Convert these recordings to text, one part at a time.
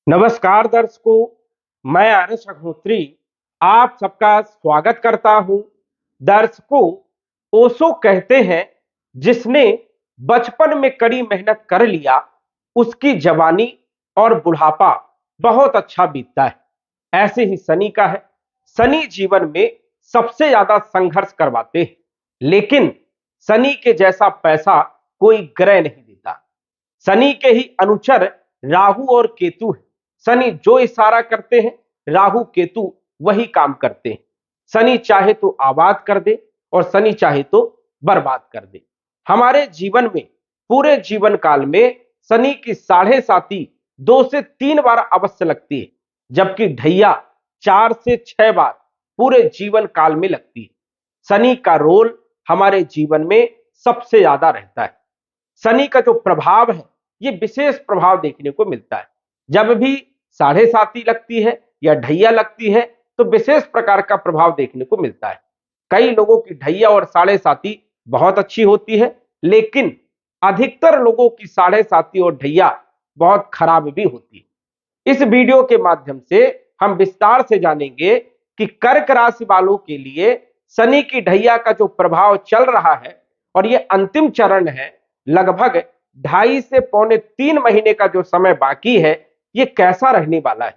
नमस्कार दर्शकों, मैं आरएस अग्निहोत्री आप सबका स्वागत करता हूं। दर्शकों, ओशो कहते हैं जिसने बचपन में कड़ी मेहनत कर लिया उसकी जवानी और बुढ़ापा बहुत अच्छा बीतता है। ऐसे ही सनी का है। सनी जीवन में सबसे ज्यादा संघर्ष करवाते हैं, लेकिन सनी के जैसा पैसा कोई ग्रह नहीं देता। शनि के ही अनुचर राहु और केतु है। शनि जो इशारा करते हैं राहु केतु वही काम करते हैं। शनि चाहे तो आबाद कर दे और शनि चाहे तो बर्बाद कर दे। हमारे जीवन में पूरे जीवन काल में शनि की साढ़े साती 2 से 3 बार अवश्य लगती है, जबकि ढैया 4 से 6 बार पूरे जीवन काल में लगती है। शनि का रोल हमारे जीवन में सबसे ज्यादा रहता है। शनि का जो प्रभाव है ये विशेष प्रभाव देखने को मिलता है। जब भी साढ़े साती लगती है या ढैया लगती है तो विशेष प्रकार का प्रभाव देखने को मिलता है। कई लोगों की ढैया और साढ़े साती बहुत अच्छी होती है, लेकिन अधिकतर लोगों की साढ़े साती और ढैया बहुत खराब भी होती है। इस वीडियो के माध्यम से हम विस्तार से जानेंगे कि कर्क राशि वालों के लिए शनि की ढैया का जो प्रभाव चल रहा है और ये अंतिम चरण है, लगभग 2.5 से 3 महीने का जो समय बाकी है ये कैसा रहने वाला है।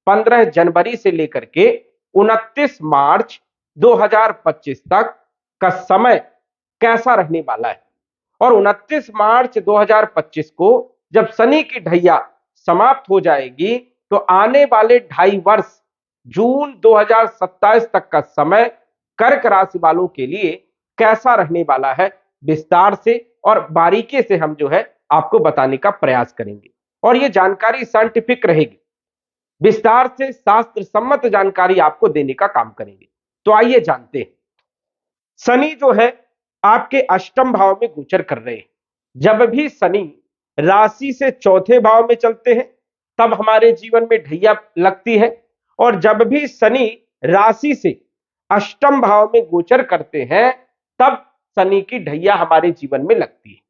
15 जनवरी से लेकर के 29 मार्च 2025 तक का समय कैसा रहने वाला है। और 29 मार्च 2025 को जब शनि की ढैया समाप्त हो जाएगी तो आने वाले 2.5 वर्ष जून 2027 तक का समय कर्क राशि वालों के लिए कैसा रहने वाला है, विस्तार से और बारीकी से हम जो है आपको बताने का प्रयास करेंगे। और ये जानकारी साइंटिफिक रहेगी, विस्तार से शास्त्र सम्मत जानकारी आपको देने का काम करेंगे। तो आइए जानते हैं। शनि जो है आपके अष्टम भाव में गोचर कर रहे हैं। जब भी शनि राशि से चौथे भाव में चलते हैं तब हमारे जीवन में ढैया लगती है, और जब भी शनि राशि से अष्टम भाव में गोचर करते हैं तब शनि की ढैया हमारे जीवन में लगती है।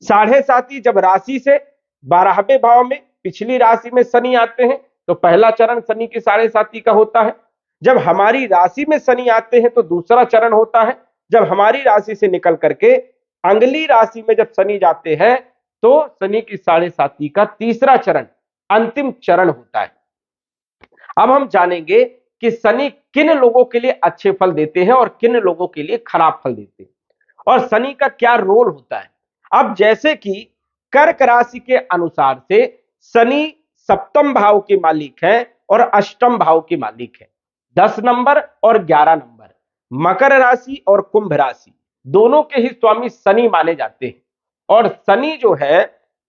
साढ़े साती जब राशि से 12वें भाव में पिछली राशि में शनि आते हैं तो पहला चरण शनि की साढ़े साती का होता है। जब हमारी राशि में शनि आते हैं तो दूसरा चरण होता है। जब हमारी राशि से निकल करके अगली राशि में जब शनि जाते हैं तो शनि की साढ़े साती का तीसरा चरण अंतिम चरण होता है। अब हम जानेंगे कि शनि किन लोगों के लिए अच्छे फल देते हैं और किन लोगों के लिए खराब फल देते हैं और शनि का क्या रोल होता है। अब जैसे कि कर्क राशि के अनुसार से शनि सप्तम भाव के मालिक है और अष्टम भाव के मालिक है। 10 नंबर और 11 नंबर मकर राशि और कुंभ राशि दोनों के ही स्वामी शनि माने जाते हैं। और शनि जो है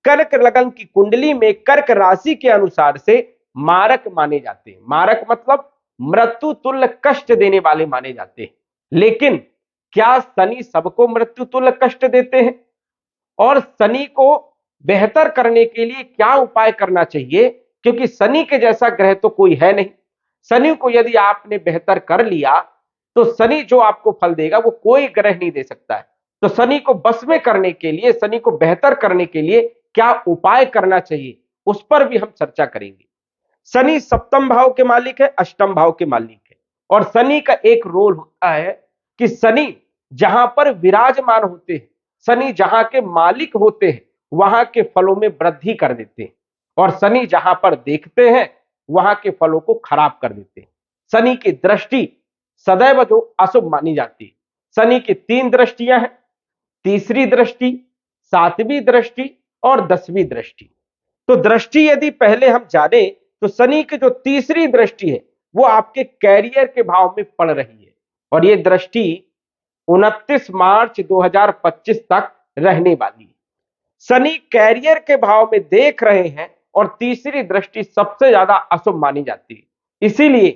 कर्क लगन की कुंडली में कर्क राशि के अनुसार से मारक माने जाते हैं। मारक मतलब मृत्यु तुल्य कष्ट देने वाले माने जाते हैं। लेकिन क्या शनि सबको मृत्यु तुल्य कष्ट देते हैं? और शनि को बेहतर करने के लिए क्या उपाय करना चाहिए, क्योंकि शनि के जैसा ग्रह तो कोई है नहीं। शनि को यदि आपने बेहतर कर लिया तो शनि जो आपको फल देगा वो कोई ग्रह नहीं दे सकता है। तो शनि को बस में करने के लिए, शनि को बेहतर करने के लिए क्या उपाय करना चाहिए उस पर भी हम चर्चा करेंगे। शनि सप्तम भाव के मालिक है, अष्टम भाव के मालिक है। और शनि का एक रोल होता है कि शनि जहां पर विराजमान होते हैं, शनि जहां के मालिक होते हैं वहां के फलों में वृद्धि कर देते हैं, और शनि जहां पर देखते हैं वहां के फलों को खराब कर देते हैं। शनि की दृष्टि सदैव जो अशुभ मानी जाती है। शनि की 3 दृष्टियां हैं, तीसरी दृष्टि, 7वीं दृष्टि और 10वीं दृष्टि। तो दृष्टि यदि पहले हम जाने तो शनि की जो तीसरी दृष्टि है वो आपके कैरियर के भाव में पड़ रही है, और ये दृष्टि 29 मार्च 2025 तक रहने वाली है। शनि कैरियर के भाव में देख रहे हैं और तीसरी दृष्टि सबसे ज्यादा अशुभ मानी जाती है। इसीलिए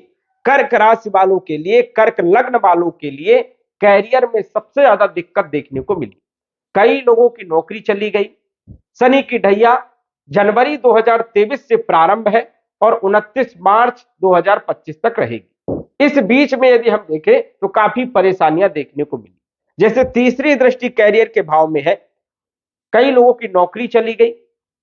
कर्क राशि वालों के लिए, कर्क लग्न वालों के लिए कैरियर में सबसे ज्यादा दिक्कत देखने को मिली। कई लोगों की नौकरी चली गई। शनि की ढैया जनवरी 2023 से प्रारंभ है और 29 मार्च 2025 तक रहेगी। इस बीच में यदि हम देखें तो काफी परेशानियां देखने को मिली। जैसे तीसरी दृष्टि कैरियर के भाव में है, कई लोगों की नौकरी चली गई।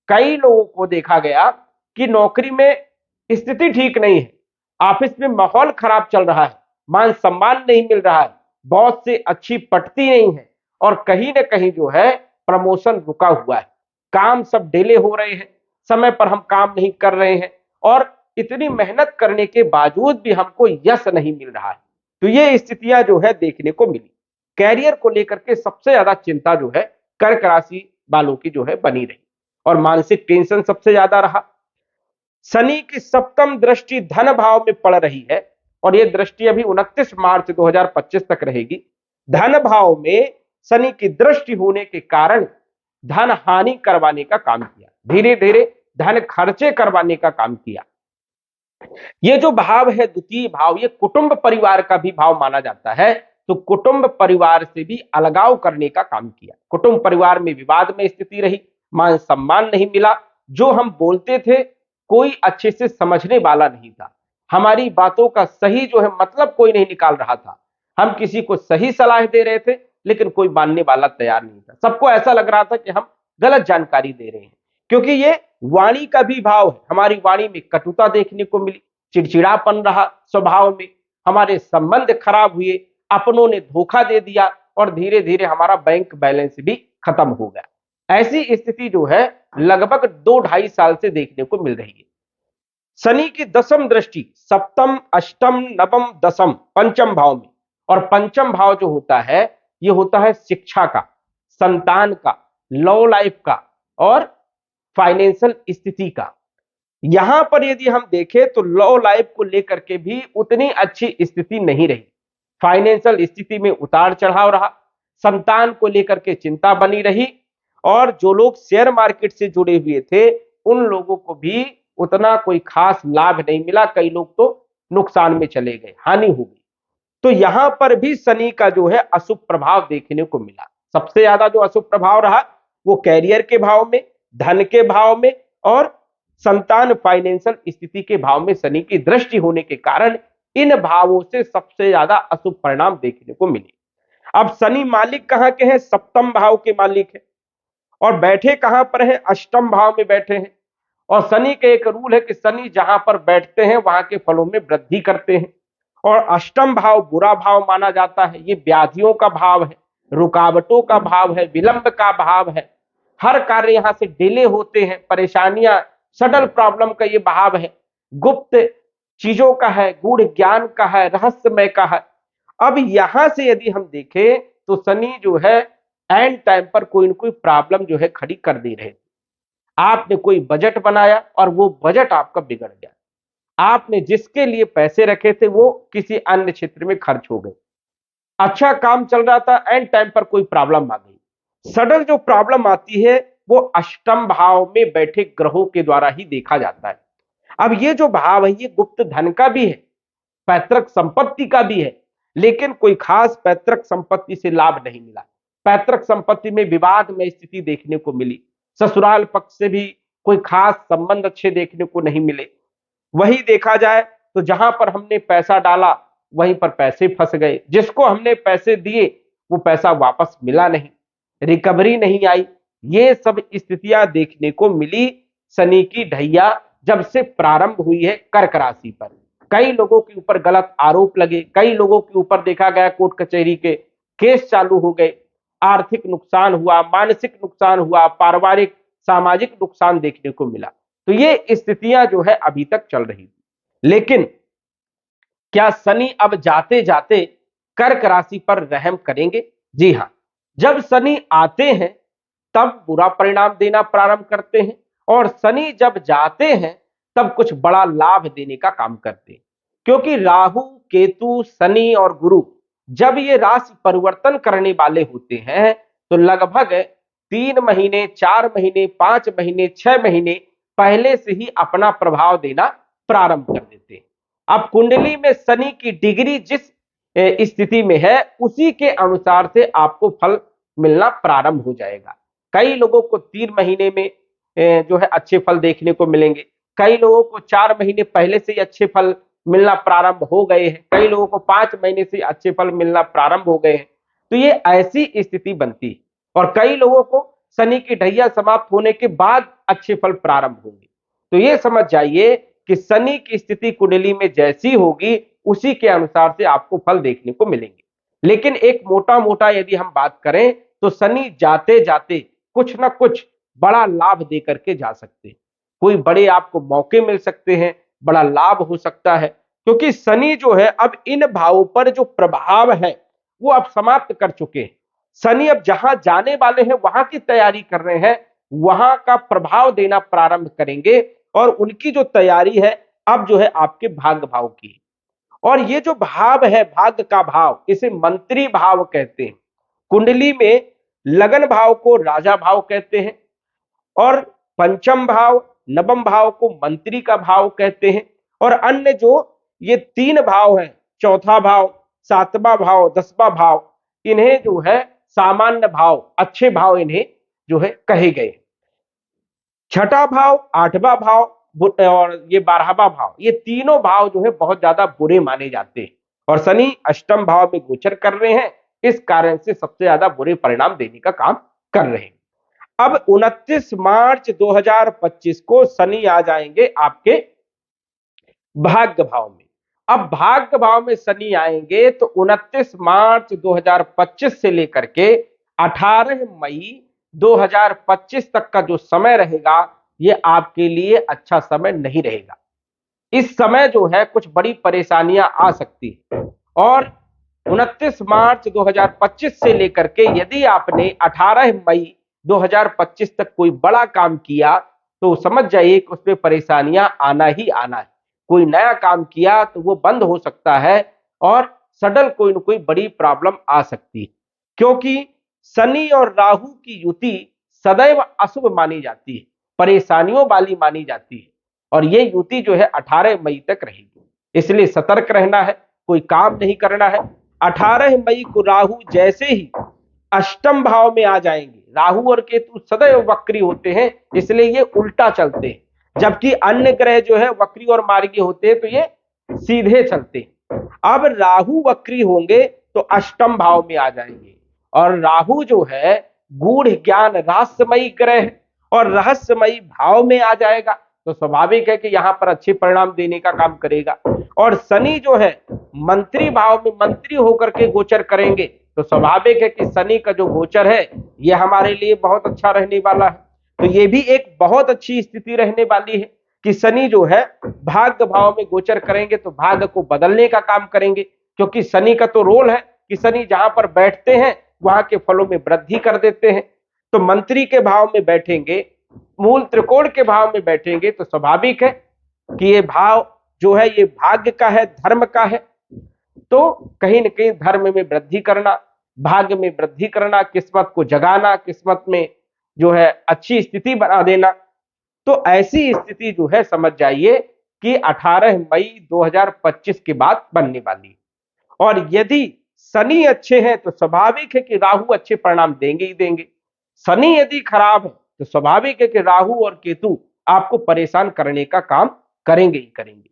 कई लोगों को देखा गया कि नौकरी में स्थिति ठीक नहीं है, ऑफिस में माहौल खराब चल रहा है, मान सम्मान नहीं मिल रहा है, बॉस से अच्छी पटती नहीं है, और कहीं ना कहीं जो है प्रमोशन रुका हुआ है, काम सब डिले हो रहे हैं, समय पर हम काम नहीं कर रहे हैं, और इतनी मेहनत करने के बावजूद भी हमको यश नहीं मिल रहा है। तो ये स्थितियां जो है देखने को मिली। कैरियर को लेकर के सबसे ज्यादा चिंता जो है कर्क राशि वालों की जो है बनी रही, और मानसिक टेंशन सबसे ज्यादा रहा। शनि की सप्तम दृष्टि धन भाव में पड़ रही है, और यह दृष्टि अभी 29 मार्च 2025 तक रहेगी। धन भाव में शनि की दृष्टि होने के कारण धन हानि करवाने का काम किया, धीरे धीरे धन खर्चे करवाने का काम किया। ये जो भाव है द्वितीय भाव, ये कुटुंब परिवार का भी भाव माना जाता है, तो कुटुंब परिवार से भी अलगाव करने का काम किया। कुटुंब परिवार में विवाद में स्थिति रही, मान सम्मान नहीं मिला, जो हम बोलते थे कोई अच्छे से समझने वाला नहीं था, हमारी बातों का सही जो है मतलब कोई नहीं निकाल रहा था, हम किसी को सही सलाह दे रहे थे लेकिन कोई मानने वाला तैयार नहीं था, सबको ऐसा लग रहा था कि हम गलत जानकारी दे रहे हैं। क्योंकि ये वाणी का भी भाव है, हमारी वाणी में कटुता देखने को मिली, चिड़चिड़ापन रहा स्वभाव में, हमारे संबंध खराब हुए, अपनों ने धोखा दे दिया, और धीरे धीरे हमारा बैंक बैलेंस भी खत्म हो गया। ऐसी स्थिति जो है लगभग 2-2.5 साल से देखने को मिल रही है। शनि की दसम दृष्टि सप्तम अष्टम नवम दसम पंचम भाव में, और पंचम भाव जो होता है ये होता है शिक्षा का, संतान का, लव लाइफ का, और फाइनेंशियल स्थिति का। यहां पर यदि हम देखें तो लव लाइफ को लेकर के भी उतनी अच्छी स्थिति नहीं रही, फाइनेंशियल स्थिति में उतार चढ़ाव रहा, संतान को लेकर के चिंता बनी रही, और जो लोग शेयर मार्केट से जुड़े हुए थे उन लोगों को भी उतना कोई खास लाभ नहीं मिला, कई लोग तो नुकसान में चले गए, हानि हो गई। तो यहां पर भी शनि का जो है अशुभ प्रभाव देखने को मिला। सबसे ज्यादा जो अशुभ प्रभाव रहा वो कैरियर के भाव में, धन के भाव में, और संतान फाइनेंशियल स्थिति के भाव में शनि की दृष्टि होने के कारण इन भावों से सबसे ज्यादा अशुभ परिणाम देखने को मिले। अब शनि मालिक कहां के हैं? सप्तम भाव के मालिक है, और बैठे कहां पर है? अष्टम भाव में बैठे हैं। और शनि के एक रूल है कि शनि जहां पर बैठते हैं वहां के फलों में वृद्धि करते हैं, और अष्टम भाव बुरा भाव माना जाता है, ये व्याधियों का भाव है, रुकावटों का भाव है, विलंब का भाव है, हर कार्य यहां से डिले होते हैं, परेशानियां, सडल प्रॉब्लम का ये भाव है, गुप्त चीजों का है, गूढ़ ज्ञान का है, रहस्यमय का है। अब यहां से यदि हम देखें तो शनि जो है एंड टाइम पर कोई ना कोई प्रॉब्लम जो है खड़ी कर दे रहे। आपने कोई बजट बनाया और वो बजट आपका बिगड़ गया, आपने जिसके लिए पैसे रखे थे वो किसी अन्य क्षेत्र में खर्च हो गए, अच्छा काम चल रहा था, एंड टाइम पर कोई प्रॉब्लम आ गई। सडन जो प्रॉब्लम आती है वो अष्टम भाव में बैठे ग्रहों के द्वारा ही देखा जाता है। अब ये जो भाव है ये गुप्त धन का भी है, पैतृक संपत्ति का भी है, लेकिन कोई खास पैतृक संपत्ति से लाभ नहीं मिला, पैतृक संपत्ति में विवाद में स्थिति देखने को मिली, ससुराल पक्ष से भी कोई खास संबंध अच्छे देखने को नहीं मिले। वही देखा जाए तो जहां पर हमने पैसा डाला वहीं पर पैसे फंस गए, जिसको हमने पैसे दिए वो पैसा वापस मिला नहीं, रिकवरी नहीं आई। ये सब स्थितियां देखने को मिली शनि की ढैया जब से प्रारंभ हुई है कर्क राशि पर। कई लोगों के ऊपर गलत आरोप लगे, कई लोगों के ऊपर देखा गया कोर्ट कचहरी के केस चालू हो गए, आर्थिक नुकसान हुआ, मानसिक नुकसान हुआ, पारिवारिक सामाजिक नुकसान देखने को मिला। तो ये स्थितियां जो है अभी तक चल रही थी। लेकिन क्या शनि अब जाते जाते कर्क राशि पर रहम करेंगे? जी हां, जब शनि आते हैं तब बुरा परिणाम देना प्रारंभ करते हैं, और शनि जब जाते हैं तब कुछ बड़ा लाभ देने का काम करते हैं। क्योंकि राहु, केतु, शनि और गुरु जब ये राशि परिवर्तन करने वाले होते हैं तो लगभग 3 महीने, 4 महीने, 5 महीने, 6 महीने पहले से ही अपना प्रभाव देना प्रारंभ कर देते हैं। अब कुंडली में शनि की डिग्री जिस स्थिति में है उसी के अनुसार से आपको फल मिलना प्रारंभ हो जाएगा। कई लोगों को 3 महीने में जो है अच्छे फल देखने को मिलेंगे, कई लोगों को 4 महीने पहले से ही अच्छे फल मिलना प्रारंभ हो गए हैं, कई लोगों को 5 महीने से अच्छे फल मिलना प्रारंभ हो गए हैं। तो ये ऐसी स्थिति बनती है, और कई लोगों को शनि की ढैया समाप्त होने के बाद अच्छे फल प्रारंभ होंगे। तो ये समझ जाइए कि शनि की स्थिति कुंडली में जैसी होगी उसी के अनुसार से आपको फल देखने को मिलेंगे। लेकिन एक मोटा मोटा यदि हम बात करें तो शनि जाते जाते कुछ ना कुछ बड़ा लाभ दे करके जा सकते हैं। कोई बड़े आपको मौके मिल सकते हैं, बड़ा लाभ हो सकता है, क्योंकि शनि जो है अब इन भावों पर जो प्रभाव है वो अब समाप्त कर चुके हैं। शनि अब जहां जाने वाले हैं वहां की तैयारी कर रहे हैं, वहां का प्रभाव देना प्रारंभ करेंगे और उनकी जो तैयारी है अब जो है आपके भाग्य भाव की। और ये जो भाव है भाग्य का भाव, इसे मंत्री भाव कहते हैं। कुंडली में लगन भाव को राजा भाव कहते हैं और पंचम भाव नवम भाव को मंत्री का भाव कहते हैं। और अन्य जो ये तीन भाव हैं, चौथा भाव, सातवां भाव, दसवां भाव, इन्हें जो है सामान्य भाव, अच्छे भाव इन्हें जो है कहे गए। छठा भाव, आठवां भाव और ये 12वां भाव, ये तीनों भाव जो है बहुत ज्यादा बुरे माने जाते हैं और शनि अष्टम भाव में गोचर कर रहे हैं, इस कारण से सबसे ज्यादा बुरे परिणाम देने का काम कर रहे हैं। अब 29 मार्च 2025 को शनि आ जाएंगे आपके भाग्य भाव में। अब भाग्य भाव में शनि आएंगे तो 29 मार्च 2025 से लेकर के 18 मई 2025 तक का जो समय रहेगा ये आपके लिए अच्छा समय नहीं रहेगा। इस समय जो है कुछ बड़ी परेशानियां आ सकती है और 29 मार्च 2025 से लेकर के यदि आपने 18 मई 2025 तक कोई बड़ा काम किया तो समझ जाइए कि उसमें परेशानियां आना ही आना है। कोई नया काम किया तो वो बंद हो सकता है और सडन कोई ना कोई बड़ी प्रॉब्लम आ सकती है, क्योंकि शनि और राहु की युति सदैव अशुभ मानी जाती है, परेशानियों वाली मानी जाती है और ये युति जो है 18 मई तक रहेगी। इसलिए सतर्क रहना है, कोई काम नहीं करना है। 18 मई को राहु जैसे ही अष्टम भाव में आ जाएंगे, राहु और केतु सदैव वक्री होते हैं इसलिए ये उल्टा चलते हैं, जबकि अन्य ग्रह जो है वक्री और मार्गी होते हैं तो ये सीधे चलते हैं। अब राहु वक्री होंगे तो अष्टम भाव में आ जाएंगे और राहु जो है गूढ़ ज्ञान रहस्यमयी ग्रह और रहस्यमयी भाव में आ जाएगा तो स्वाभाविक है कि यहां पर अच्छे परिणाम देने का काम करेगा। और शनि जो है मंत्री भाव में मंत्री होकर के गोचर करेंगे तो स्वाभाविक है कि शनि का जो गोचर है ये हमारे लिए बहुत अच्छा रहने वाला है। तो ये भी एक बहुत अच्छी स्थिति रहने वाली है कि शनि जो है भाग्य भाव में गोचर करेंगे तो भाग्य को बदलने का काम करेंगे, क्योंकि शनि का तो रोल है कि शनि जहां पर बैठते हैं वहां के फलों में वृद्धि कर देते हैं। तो मंत्री के भाव में बैठेंगे, मूल त्रिकोण के भाव में बैठेंगे तो स्वाभाविक है कि ये भाव जो है ये भाग्य का है, धर्म का है। तो कहीं ना कहीं धर्म में वृद्धि करना, भाग्य में वृद्धि करना, किस्मत को जगाना, किस्मत में जो है अच्छी स्थिति बना देना। तो ऐसी स्थिति जो है समझ जाइए कि 18 मई 2025 के बाद बनने वाली है। और यदि शनि अच्छे हैं तो स्वाभाविक है कि राहु अच्छे परिणाम देंगे ही देंगे। शनि यदि खराब है तो स्वाभाविक है कि राहु और केतु आपको परेशान करने का काम करेंगे ही करेंगे।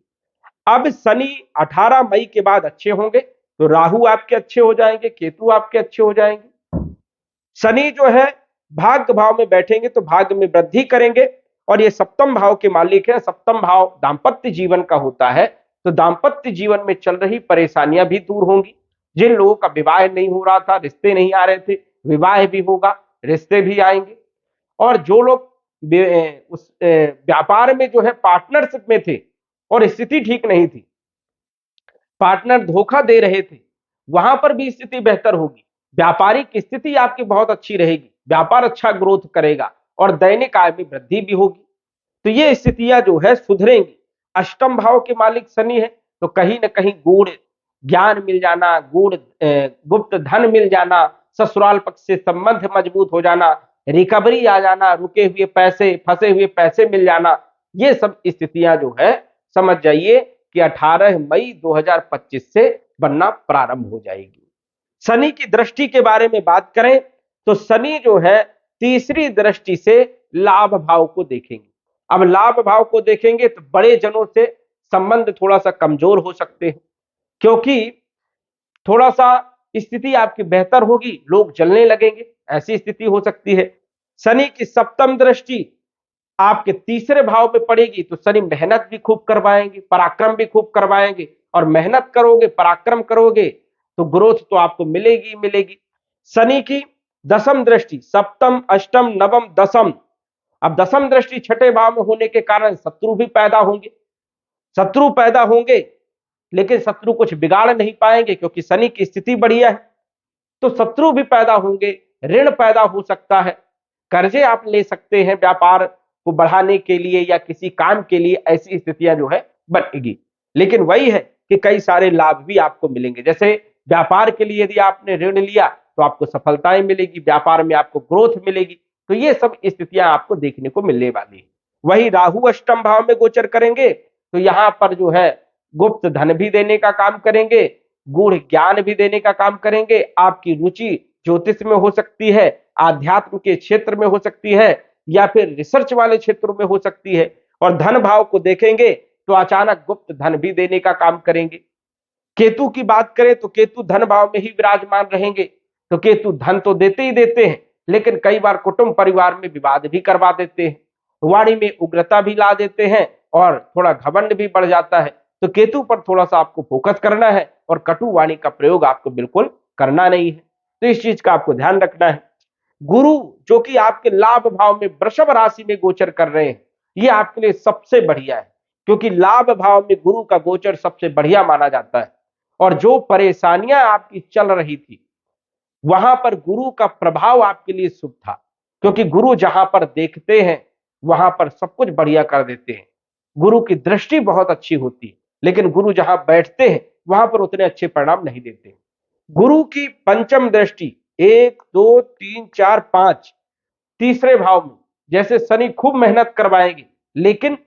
अब शनि 18 मई के बाद अच्छे होंगे तो राहु आपके अच्छे हो जाएंगे, केतु आपके अच्छे हो जाएंगे। शनि जो है भाग्य भाव में बैठेंगे तो भाग्य में वृद्धि करेंगे और ये सप्तम भाव के मालिक है। सप्तम भाव दाम्पत्य जीवन का होता है तो दाम्पत्य जीवन में चल रही परेशानियां भी दूर होंगी। जिन लोगों का विवाह नहीं हो रहा था, रिश्ते नहीं आ रहे थे, विवाह भी होगा, रिश्ते भी आएंगे। और जो लोग उस व्यापार में जो है पार्टनरशिप में थे और स्थिति ठीक नहीं थी, पार्टनर धोखा दे रहे थे, वहां पर भी स्थिति बेहतर होगी। व्यापारिक स्थिति आपकी बहुत अच्छी रहेगी, व्यापार अच्छा ग्रोथ करेगा और दैनिक आय में वृद्धि भी होगी। तो ये स्थितियां जो है सुधरेंगी। अष्टम भाव के मालिक शनि है तो कहीं ना कहीं गूढ़ ज्ञान मिल जाना, गुप्त धन मिल जाना, ससुराल पक्ष से संबंध मजबूत हो जाना, रिकवरी आ जाना, रुके हुए पैसे, फंसे हुए पैसे मिल जाना, ये सब स्थितियां जो है समझ जाइए कि 18 मई 2025 से बनना प्रारंभ हो जाएगी। शनि की दृष्टि के बारे में बात करें तो शनि जो है तीसरी दृष्टि से लाभ भाव को देखेंगे। अब लाभ भाव को देखेंगे तो बड़े जनों से संबंध थोड़ा सा कमजोर हो सकते हैं, क्योंकि थोड़ा सा स्थिति आपकी बेहतर होगी, लोग जलने लगेंगे, ऐसी स्थिति हो सकती है। शनि की सप्तम दृष्टि आपके तीसरे भाव में पड़ेगी तो शनि मेहनत भी खूब करवाएंगे, पराक्रम भी खूब करवाएंगे, और मेहनत करोगे, पराक्रम करोगे तो ग्रोथ तो आपको मिलेगी मिलेगी। शनि की दसम दृष्टि, सप्तम अष्टम नवम दसम, अब दसम दृष्टि छठे भाव में होने के कारण शत्रु भी पैदा होंगे, शत्रु पैदा होंगे, लेकिन शत्रु कुछ बिगाड़ नहीं पाएंगे क्योंकि शनि की स्थिति बढ़िया है। तो शत्रु भी पैदा होंगे, ऋण पैदा हो सकता है, कर्जे आप ले सकते हैं व्यापार को बढ़ाने के लिए या किसी काम के लिए, ऐसी स्थितियां जो है बनेगी। लेकिन वही है कि कई सारे लाभ भी आपको मिलेंगे। जैसे व्यापार के लिए यदि आपने ऋण लिया तो आपको सफलताएं मिलेगी, व्यापार में आपको ग्रोथ मिलेगी। तो ये सब स्थितियां आपको देखने को मिलने वाली है। वही राहु अष्टम भाव में गोचर करेंगे तो यहां पर जो है गुप्त धन भी देने का काम करेंगे, गूढ़ ज्ञान भी देने का काम करेंगे। आपकी रुचि ज्योतिष में हो सकती है, आध्यात्म के क्षेत्र में हो सकती है, या फिर रिसर्च वाले क्षेत्रों में हो सकती है। और धन भाव को देखेंगे तो अचानक गुप्त धन भी देने का काम करेंगे। केतु की बात करें तो केतु धन भाव में ही विराजमान रहेंगे, तो केतु धन तो देते ही देते हैं, लेकिन कई बार कुटुंब परिवार में विवाद भी करवा देते हैं, वाणी में उग्रता भी ला देते हैं, और थोड़ा घमंड भी बढ़ जाता है। तो केतु पर थोड़ा सा आपको फोकस करना है, और कटु वाणी का प्रयोग आपको बिल्कुल करना नहीं है। तो इस चीज का आपको ध्यान रखना है। गुरु जो कि आपके लाभ भाव में वृषभ राशि में गोचर कर रहे हैं, ये आपके लिए सबसे बढ़िया है, क्योंकि लाभ भाव में गुरु का गोचर सबसे बढ़िया माना जाता है। और जो परेशानियां आपकी चल रही थी वहां पर गुरु का प्रभाव आपके लिए शुभ था, क्योंकि गुरु जहां पर देखते हैं वहां पर सब कुछ बढ़िया कर देते हैं। गुरु की दृष्टि बहुत अच्छी होती है, लेकिन गुरु जहां बैठते हैं वहां पर उतने अच्छे परिणाम नहीं देते। गुरु की पंचम दृष्टि, एक दो तीन चार पांच, तीसरे भाव में, जैसे शनि खूब मेहनत करवाएंगे, लेकिन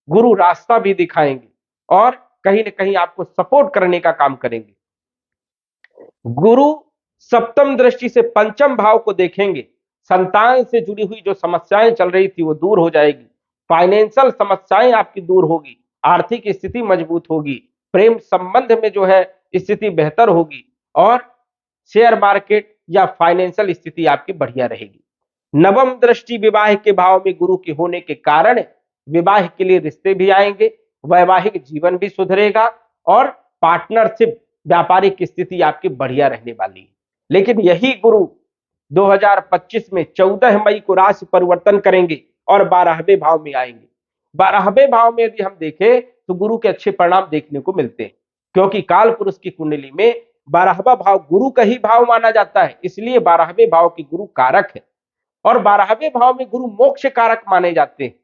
गुरु रास्ता भी दिखाएंगे और कहीं ना कहीं आपको सपोर्ट करने का काम करेंगे। गुरु सप्तम दृष्टि से पंचम भाव को देखेंगे, संतान से जुड़ी हुई जो समस्याएं चल रही थी वो दूर हो जाएगी, फाइनेंशियल समस्याएं आपकी दूर होगी, आर्थिक स्थिति मजबूत होगी, प्रेम संबंध में जो है स्थिति बेहतर होगी, और शेयर मार्केट या फाइनेंशियल स्थिति आपकी बढ़िया रहेगी। नवम दृष्टि विवाह के भाव में गुरु के होने के कारण विवाह के लिए रिश्ते भी आएंगे, वैवाहिक जीवन भी सुधरेगा, और पार्टनरशिप, व्यापारिक स्थिति आपकी बढ़िया रहने वाली है। लेकिन यही गुरु 2025 में 14 मई को राशि परिवर्तन करेंगे और 12वें भाव में आएंगे। 12वें भाव में यदि हम देखें तो गुरु के अच्छे परिणाम देखने को मिलते हैं, क्योंकि काल पुरुष की कुंडली में 12वां भाव गुरु का ही भाव माना जाता है, इसलिए 12वें भाव की गुरु कारक है। और 12वें भाव में गुरु मोक्ष कारक माने जाते हैं।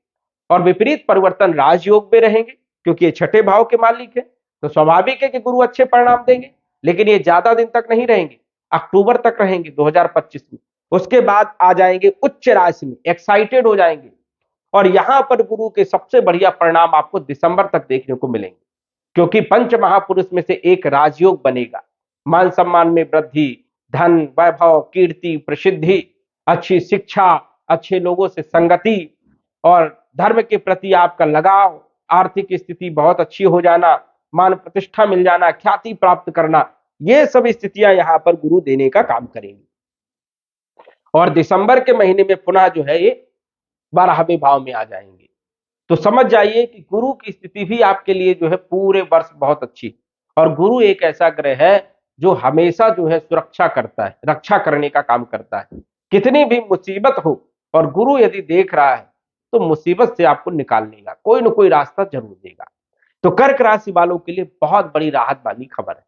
और विपरीत परिवर्तन राजयोग में रहेंगे, क्योंकि ये छठे भाव के मालिक है, तो स्वाभाविक है कि गुरु अच्छे परिणाम देंगे। लेकिन ये ज्यादा दिन तक नहीं रहेंगे, अक्टूबर तक रहेंगे 2025 में। उसके बाद आ जाएंगे उच्च राशि में, एक्साइटेड हो जाएंगे, और यहां पर गुरु के सबसे बढ़िया परिणाम आपको दिसंबर तक देखने को मिलेंगे, क्योंकि पंच महापुरुष में से एक राजयोग बनेगा। मान सम्मान में वृद्धि, धन, वैभव, कीर्ति, प्रसिद्धि, अच्छी शिक्षा, अच्छे लोगों से संगति, और धर्म के प्रति आपका लगाव, आर्थिक स्थिति बहुत अच्छी हो जाना, मान प्रतिष्ठा मिल जाना, ख्याति प्राप्त करना, ये सब स्थितियां यहां पर गुरु देने का काम करेंगे। और दिसंबर के महीने में पुनः जो है ये 12वें भाव में आ जाएंगे। तो समझ जाइए कि गुरु की स्थिति भी आपके लिए जो है पूरे वर्ष बहुत अच्छी। और गुरु एक ऐसा ग्रह है जो हमेशा जो है सुरक्षा करता है, रक्षा करने का काम करता है। कितनी भी मुसीबत हो और गुरु यदि देख रहा है तो मुसीबत से आपको निकाल लेगा, कोई ना कोई रास्ता जरूर देगा। तो कर्क राशि वालों के लिए बहुत बड़ी राहत वाली खबर है।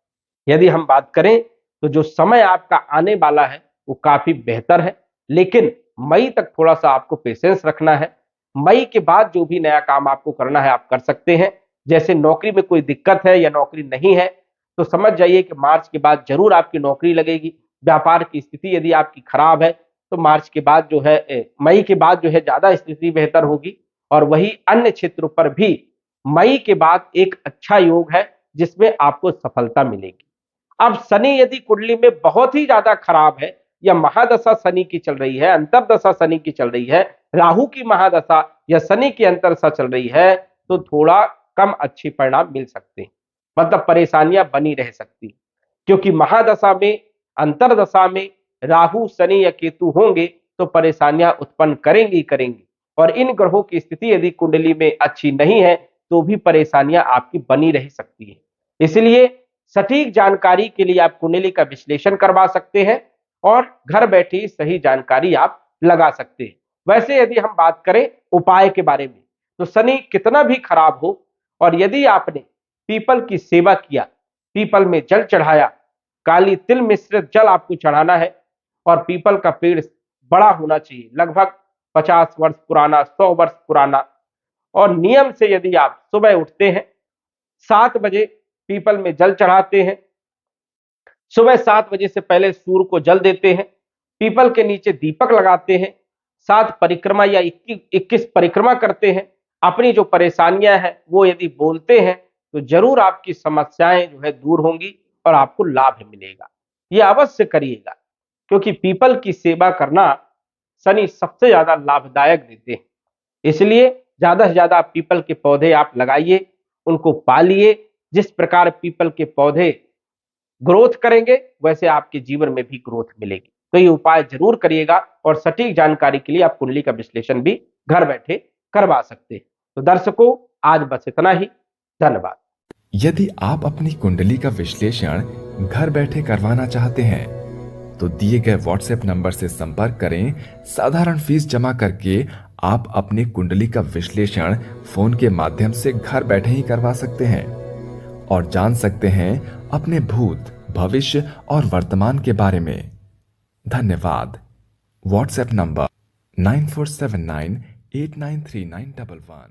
यदि हम बात करें तो जो समय आपका आने वाला है वो काफी बेहतर है, लेकिन मई तक थोड़ा सा आपको पेशेंस रखना है। मई के बाद जो भी नया काम आपको करना है आप कर सकते हैं। जैसे नौकरी में कोई दिक्कत है या नौकरी नहीं है तो समझ जाइए कि मार्च के बाद जरूर आपकी नौकरी लगेगी। व्यापार की स्थिति यदि आपकी खराब है तो मार्च के बाद जो है मई के बाद जो है ज्यादा स्थिति बेहतर होगी। और वही अन्य क्षेत्रों पर भी मई के बाद एक अच्छा योग है जिसमें आपको सफलता मिलेगी। अब शनि यदि कुंडली में बहुत ही ज्यादा खराब है, या महादशा शनि की चल रही है, अंतरदशा शनि की चल रही है, राहु की महादशा या शनि की अंतरदशा चल रही है, तो थोड़ा कम अच्छे परिणाम मिल सकते हैं, मतलब परेशानियां बनी रह सकती, क्योंकि महादशा में, अंतरदशा में राहु, शनि या केतु होंगे तो परेशानियां उत्पन्न करेंगी करेंगी। और इन ग्रहों की स्थिति यदि कुंडली में अच्छी नहीं है तो भी परेशानियां आपकी बनी रह सकती है। इसलिए सटीक जानकारी के लिए आप कुंडली का विश्लेषण करवा सकते हैं और घर बैठे ही सही जानकारी आप लगा सकते हैं। वैसे यदि हम बात करें उपाय के बारे में, तो शनि कितना भी खराब हो और यदि आपने पीपल की सेवा किया, पीपल में जल चढ़ाया, काली तिल मिश्रित जल आपको चढ़ाना है और पीपल का पेड़ बड़ा होना चाहिए, लगभग 50 वर्ष पुराना, 100 वर्ष पुराना, और नियम से यदि आप सुबह उठते हैं 7 बजे पीपल में जल चढ़ाते हैं, सुबह 7 बजे से पहले सूर्य को जल देते हैं, पीपल के नीचे दीपक लगाते हैं, 7 परिक्रमा या 21 परिक्रमा करते हैं, अपनी जो परेशानियां हैं वो यदि बोलते हैं तो जरूर आपकी समस्याएं जो है दूर होंगी और आपको लाभ मिलेगा। ये अवश्य करिएगा, क्योंकि पीपल की सेवा करना शनि सबसे ज्यादा लाभदायक देते हैं। इसलिए ज्यादा से ज्यादा पीपल के पौधे आप लगाइए, उनको पालिए। जिस प्रकार पीपल के पौधे ग्रोथ करेंगे वैसे आपके जीवन में भी ग्रोथ मिलेगी। तो ये उपाय जरूर करिएगा और सटीक जानकारी के लिए आप कुंडली का विश्लेषण भी घर बैठे करवा सकते हैं। तो दर्शकों, आज बस इतना ही। धन्यवाद। यदि आप अपनी कुंडली का विश्लेषण घर बैठे करवाना चाहते हैं तो दिए गए व्हाट्सएप नंबर से संपर्क करें। साधारण फीस जमा करके आप अपनी कुंडली का विश्लेषण फोन के माध्यम से घर बैठे ही करवा सकते हैं और जान सकते हैं अपने भूत, भविष्य और वर्तमान के बारे में। धन्यवाद। WhatsApp number 9479893911।